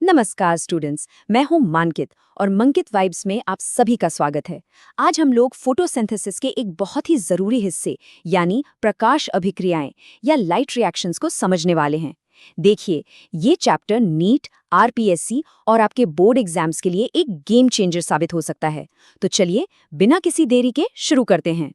नमस्कार स्टूडेंट्स, मैं हूं मानकित और मंकित वाइब्स में आप सभी का स्वागत है। आज हम लोग फोटोसिंथेसिस के एक बहुत ही जरूरी हिस्से यानी प्रकाश अभिक्रियाएं या लाइट रिएक्शंस को समझने वाले हैं। देखिए, ये चैप्टर नीट, आरपीएससी और आपके बोर्ड एग्जाम्स के लिए एक गेम चेंजर साबित हो सकता है। तो चलिए, बिना किसी देरी के शुरू करते हैं।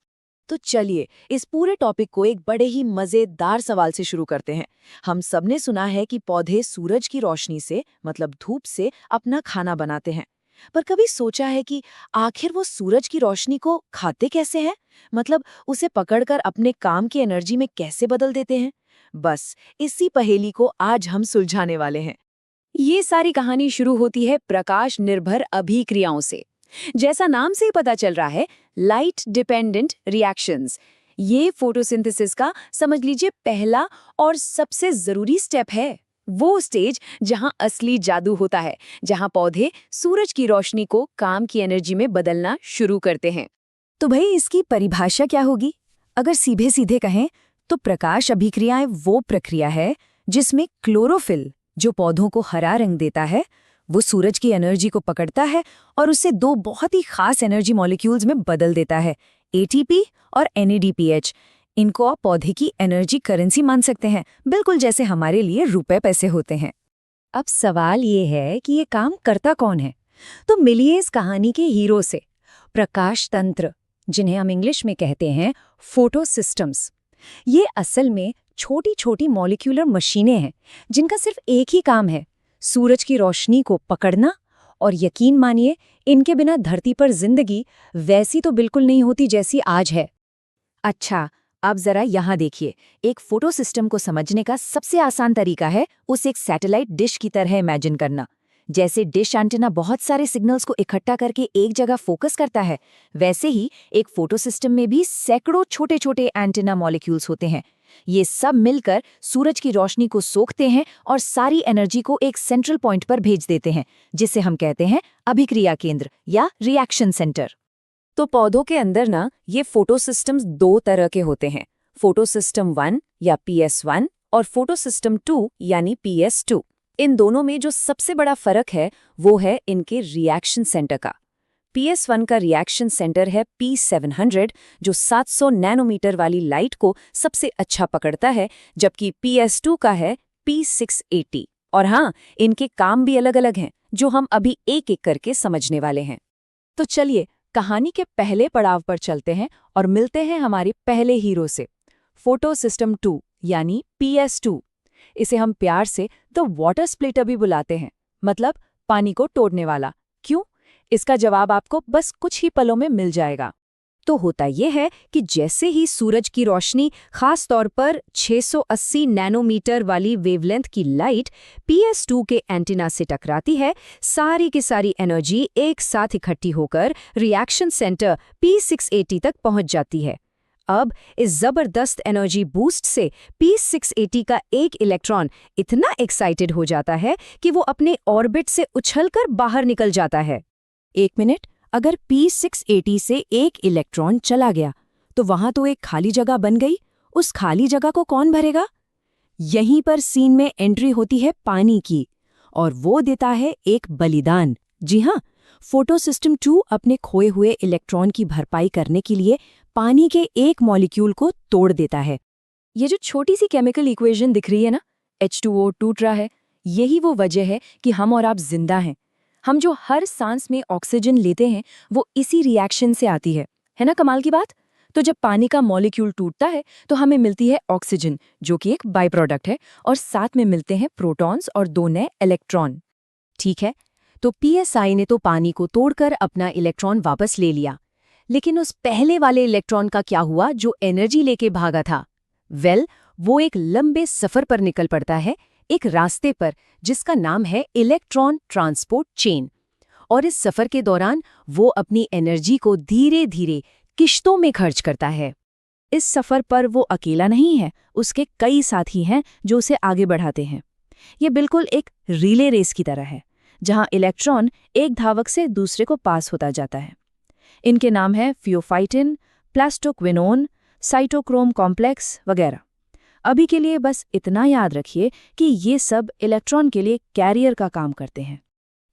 तो चलिए इस पूरे टॉपिक को एक बड़े ही मजेदार सवाल से शुरू करते हैं। हम सबने सुना है कि पौधे सूरज की रोशनी से मतलब धूप से अपना खाना बनाते हैं, पर कभी सोचा है कि आखिर वो सूरज की रोशनी को खाते कैसे हैं? मतलब उसे पकड़कर अपने काम की एनर्जी में कैसे बदल देते हैं? बस इसी पहेली को आज हम सुलझाने वाले हैं। ये सारी कहानी शुरू होती है प्रकाश निर्भर अभिक्रियाओं से। जैसा नाम से ही पता चल रहा है, लाइट डिपेंडेंट रिएक्शंस। ये फोटोसिंथेसिस का समझ लीजिए पहला और सबसे जरूरी स्टेप है। वो स्टेज जहां असली जादू होता है, जहां पौधे सूरज की रोशनी को काम की एनर्जी में बदलना शुरू करते हैं। तो भाई इसकी परिभाषा क्या होगी? अगर सीधे सीधे कहें तो प्रकाश अभिक्रियाएं वो प्रक्रिया है जिसमें क्लोरोफिल, जो पौधों को हरा रंग देता है, वो सूरज की एनर्जी को पकड़ता है और उसे दो बहुत ही खास एनर्जी मॉलिक्यूल्स में बदल देता है, एटीपी और एनएडीपीएच। इनको आप पौधे की एनर्जी करेंसी मान सकते हैं, बिल्कुल जैसे हमारे लिए रुपए पैसे होते हैं। अब सवाल ये है कि ये काम करता कौन है? तो मिलिए इस कहानी के हीरो से, प्रकाश तंत्र, जिन्हें हम इंग्लिश में कहते हैं फोटो सिस्टम्स। ये असल में छोटी छोटी मॉलिक्यूलर मशीनें हैं जिनका सिर्फ एक ही काम है, सूरज की रोशनी को पकड़ना। और यकीन मानिए, इनके बिना धरती पर जिंदगी वैसी तो बिल्कुल नहीं होती जैसी आज है। अच्छा, अब जरा यहाँ देखिए, एक फोटो सिस्टम को समझने का सबसे आसान तरीका है उसे एक सैटेलाइट डिश की तरह इमेजिन करना। जैसे डिश एंटेना बहुत सारे सिग्नल्स को इकट्ठा करके एक जगह फोकस करता है, वैसे ही एक फोटो सिस्टम में भी सैकड़ों छोटे छोटे एंटेना मॉलिक्यूल्स होते हैं। ये सब मिलकर सूरज की रोशनी को सोखते हैं और सारी एनर्जी को एक सेंट्रल पॉइंट पर भेज देते हैं, जिसे हम कहते हैं अभिक्रिया केंद्र या रिएक्शन सेंटर। तो पौधों के अंदर ना ये फोटो सिस्टम्स दो तरह के होते हैं, फोटो सिस्टम 1 या PS1 और फोटो सिस्टम 2 यानी PS2। इन दोनों में जो सबसे बड़ा फर्क है वो है इनके रिएक्शन सेंटर का। PS1 का रिएक्शन सेंटर है P700, जो 700 नैनोमीटर वाली लाइट को सबसे अच्छा पकड़ता है, जबकि PS2 का है P680। और हाँ, इनके काम भी अलग अलग हैं, जो हम अभी एक एक करके समझने वाले हैं। तो चलिए कहानी के पहले पड़ाव पर चलते हैं और मिलते हैं हमारे पहले हीरो से, फोटो सिस्टम 2 यानी PS2। इसे हम प्यार से द वाटर स्प्लिटर भी बुलाते हैं, मतलब पानी को तोड़ने वाला। क्यों? इसका जवाब आपको बस कुछ ही पलों में मिल जाएगा। तो होता यह है कि जैसे ही सूरज की रोशनी, खास तौर पर 680 नैनोमीटर वाली वेवलेंथ की लाइट PS2 के एंटीना से टकराती है, सारी की सारी एनर्जी एक साथ इकट्ठी होकर रिएक्शन सेंटर P680 तक पहुंच जाती है। अब इस जबरदस्त एनर्जी बूस्ट से P680 का एक इलेक्ट्रॉन इतना एक्साइटेड हो जाता है कि वो अपने ऑर्बिट से उछलकर बाहर निकल जाता है। एक मिनट, अगर P680 से एक इलेक्ट्रॉन चला गया तो वहां तो एक खाली जगह बन गई। उस खाली जगह को कौन भरेगा? यहीं पर सीन में एंट्री होती है पानी की, और वो देता है एक बलिदान। जी हाँ, फोटो सिस्टम 2 अपने खोए हुए इलेक्ट्रॉन की भरपाई करने के लिए पानी के एक मॉलिक्यूल को तोड़ देता है। ये जो छोटी सी केमिकल इक्वेशन दिख रही है ना, H2O टूट रहा है, यही वो वजह है कि हम और आप जिंदा हैं। हम जो हर सांस में ऑक्सीजन लेते हैं वो इसी रिएक्शन से आती है ना कमाल की बात? तो जब पानी का मॉलिक्यूल टूटता है तो हमें मिलती है ऑक्सीजन, जो कि एक बाय प्रोडक्ट है, और साथ में मिलते हैं प्रोटॉन्स और दो नए इलेक्ट्रॉन। ठीक है, तो PSI ने तो पानी को तोड़कर अपना इलेक्ट्रॉन वापस ले लिया, लेकिन उस पहले वाले इलेक्ट्रॉन का क्या हुआ जो एनर्जी लेके भागा था? वो एक लंबे सफर पर निकल पड़ता है, एक रास्ते पर जिसका नाम है इलेक्ट्रॉन ट्रांसपोर्ट चेन। और इस सफर के दौरान वो अपनी एनर्जी को धीरे धीरे किश्तों में खर्च करता है। इस सफर पर वो अकेला नहीं है, उसके कई साथी हैं जो उसे आगे बढ़ाते हैं। ये बिल्कुल एक रिले रेस की तरह है, जहां इलेक्ट्रॉन एक धावक से दूसरे को पास होता जाता है। इनके नाम हैं फियोफाइटिन, प्लास्टोक्विनोन, साइटोक्रोम कॉम्प्लेक्स वगैरह। अभी के लिए बस इतना याद रखिए कि ये सब इलेक्ट्रॉन के लिए कैरियर का काम करते हैं।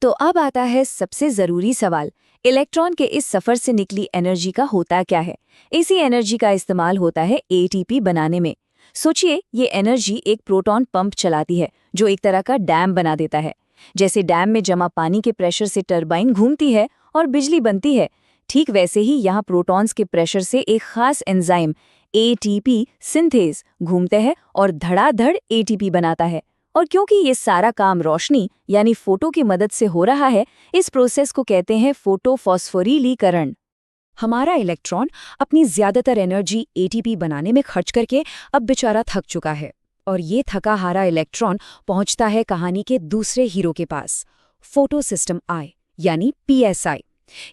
तो अब आता है सबसे जरूरी सवाल, इलेक्ट्रॉन के इस सफर से निकली एनर्जी का होता क्या है? इसी एनर्जी का इस्तेमाल होता है एटीपी बनाने में। सोचिए, ये एनर्जी एक प्रोटॉन पंप चलाती है जो एक तरह का डैम बना देता है। जैसे डैम में जमा पानी के प्रेशर से टरबाइन घूमती है और बिजली बनती है, ठीक वैसे ही यहाँ प्रोटॉन्स के प्रेशर से एक खास एंजाइम एटीपी सिंथेज घूमते हैं और धड़ाधड़ एटीपी बनाता है। और क्योंकि ये सारा काम रोशनी यानी फोटो की मदद से हो रहा है, इस प्रोसेस को कहते हैं फोटोफॉस्फोरिलीकरण। हमारा इलेक्ट्रॉन अपनी ज्यादातर एनर्जी एटीपी बनाने में खर्च करके अब बेचारा थक चुका है, और ये थका हारा इलेक्ट्रॉन पहुंचता है कहानी के दूसरे हीरो के पास, फोटो सिस्टम आई यानी पीएसआई।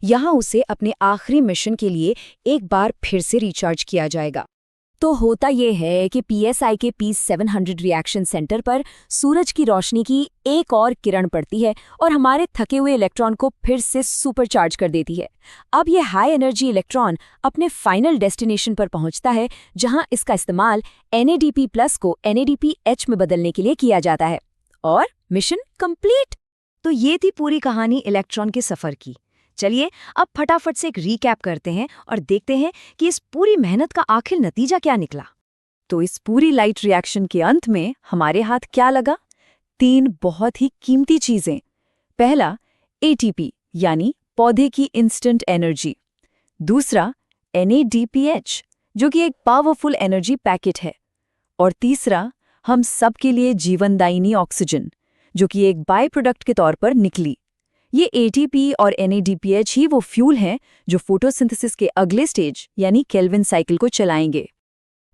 यहाँ उसे अपने आखिरी मिशन के लिए एक बार फिर से रिचार्ज किया जाएगा। तो होता ये है कि पीएसआई के P700 रिएक्शन सेंटर पर सूरज की रोशनी की एक और किरण पड़ती है और हमारे थके हुए इलेक्ट्रॉन को फिर से सुपरचार्ज कर देती है। अब ये हाई एनर्जी इलेक्ट्रॉन अपने फाइनल डेस्टिनेशन पर पहुंचता है, जहां इसका इस्तेमाल NADP+ को NADPH में बदलने के लिए किया जाता है, और मिशन कंप्लीट। तो ये थी पूरी कहानी इलेक्ट्रॉन के सफर की। चलिए अब फटाफट से एक रीकैप करते हैं और देखते हैं कि इस पूरी मेहनत का आखिर नतीजा क्या निकला। तो इस पूरी लाइट रिएक्शन के अंत में हमारे हाथ क्या लगा? 3 बहुत ही कीमती चीजें। पहला, एटीपी यानी पौधे की इंस्टेंट एनर्जी। दूसरा, NADPH जो कि एक पावरफुल एनर्जी पैकेट है। और तीसरा, हम सबके लिए जीवनदायिनी ऑक्सीजन, जो कि एक बाय प्रोडक्ट के तौर पर निकली। ये एटीपी और NADPH ही वो फ्यूल हैं जो फोटोसिंथेसिस के अगले स्टेज यानी केल्विन साइकिल को चलाएंगे।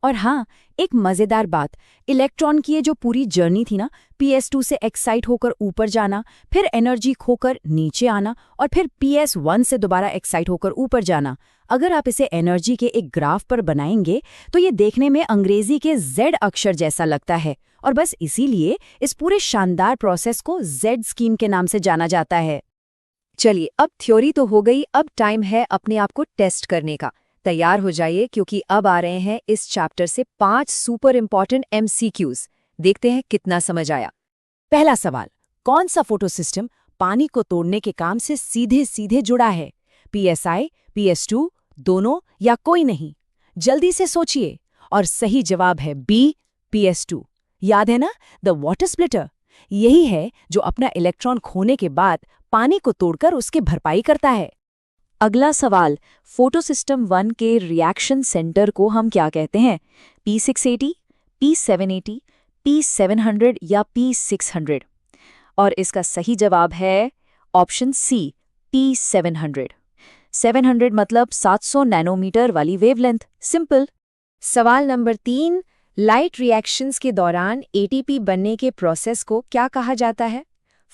और हाँ, एक मज़ेदार बात, इलेक्ट्रॉन की ये जो पूरी जर्नी थी ना, PS2 से एक्साइट होकर ऊपर जाना, फिर एनर्जी खोकर नीचे आना, और फिर PS1 से दोबारा एक्साइट होकर ऊपर जाना, अगर आप इसे एनर्जी के एक ग्राफ पर बनाएंगे तो ये देखने में अंग्रेजी के Z अक्षर जैसा लगता है, और बस इसीलिए इस पूरे शानदार प्रोसेस को Z स्कीम के नाम से जाना जाता है। चलिए, अब थ्योरी तो हो गई, अब टाइम है अपने आप को टेस्ट करने का। तैयार हो जाइए, क्योंकि अब आ रहे हैं इस चैप्टर से 5 सुपर इंपॉर्टेंट MCQs। देखते हैं कितना समझ आया। पहला सवाल, कौन सा फोटो सिस्टम पानी को तोड़ने के काम से सीधे सीधे जुड़ा है? PSI, PS2, दोनों या कोई नहीं? जल्दी से सोचिए। और सही जवाब है B, PS2। याद है ना, द वाटर स्प्लिटर। यही है जो अपना इलेक्ट्रॉन खोने के बाद पानी को तोड़कर उसके भरपाई करता है। अगला सवाल, फोटो सिस्टम 1 के रिएक्शन सेंटर को हम क्या कहते हैं? P680, P780, P700 या P600? और इसका सही जवाब है ऑप्शन C, P700। 700 मतलब 700 नैनोमीटर वाली वेवलेंथ। सिंपल। सवाल नंबर 3, लाइट रिएक्शंस के दौरान एटीपी बनने के प्रोसेस को क्या कहा जाता है?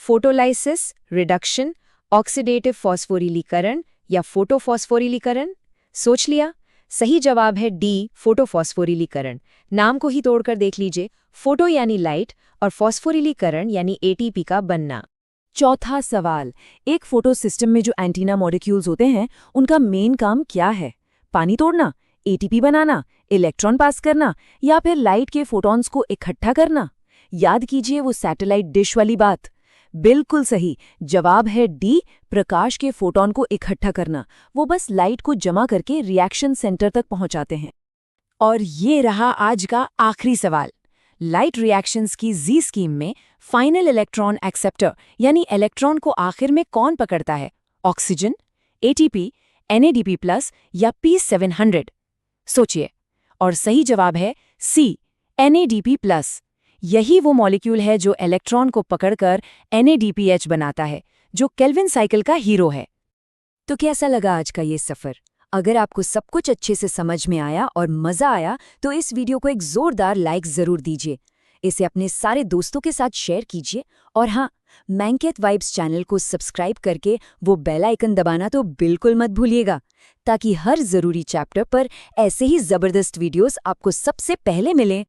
फोटोलाइसिस, रिडक्शन, ऑक्सीडेटिव फॉस्फोरिलीकरण या फोटोफॉस्फोरिलीकरण? सोच लिया? सही जवाब है डी, फोटोफॉस्फोरिलीकरण। नाम को ही तोड़कर देख लीजिए, फोटो यानी लाइट और फॉस्फोरिलीकरण यानी एटीपी का बनना। चौथा सवाल, एक फोटो सिस्टम में जो एंटीना मॉलिक्यूल्स होते हैं उनका मेन काम क्या है? पानी तोड़ना, एटीपी बनाना, इलेक्ट्रॉन पास करना, या फिर लाइट के फोटॉन्स को इकट्ठा करना? याद कीजिए वो सैटेलाइट डिश वाली बात। बिल्कुल सही जवाब है डी, प्रकाश के फोटॉन को इकट्ठा करना। वो बस लाइट को जमा करके रिएक्शन सेंटर तक पहुंचाते हैं। और ये रहा आज का आखिरी सवाल। लाइट रिएक्शंस की जी स्कीम में फाइनल इलेक्ट्रॉन एक्सेप्टर यानी इलेक्ट्रॉन को आखिर में कौन पकड़ता है? ऑक्सीजन, एटीपी, NADP+ या P700? सोचिए। और सही जवाब है सी, NADP+। यही वो मॉलिक्यूल है जो इलेक्ट्रॉन को पकड़कर NADPH बनाता है, जो केल्विन साइकिल का हीरो है। तो कैसा लगा आज का ये सफर? अगर आपको सब कुछ अच्छे से समझ में आया और मजा आया तो इस वीडियो को एक जोरदार लाइक जरूर दीजिए। इसे अपने सारे दोस्तों के साथ शेयर कीजिए, और हाँ, मैंकेट वाइब्स चैनल को सब्सक्राइब करके वो बेल आइकन दबाना तो बिल्कुल मत भूलिएगा, ताकि हर जरूरी चैप्टर पर ऐसे ही जबरदस्त वीडियोस आपको सबसे पहले मिलें।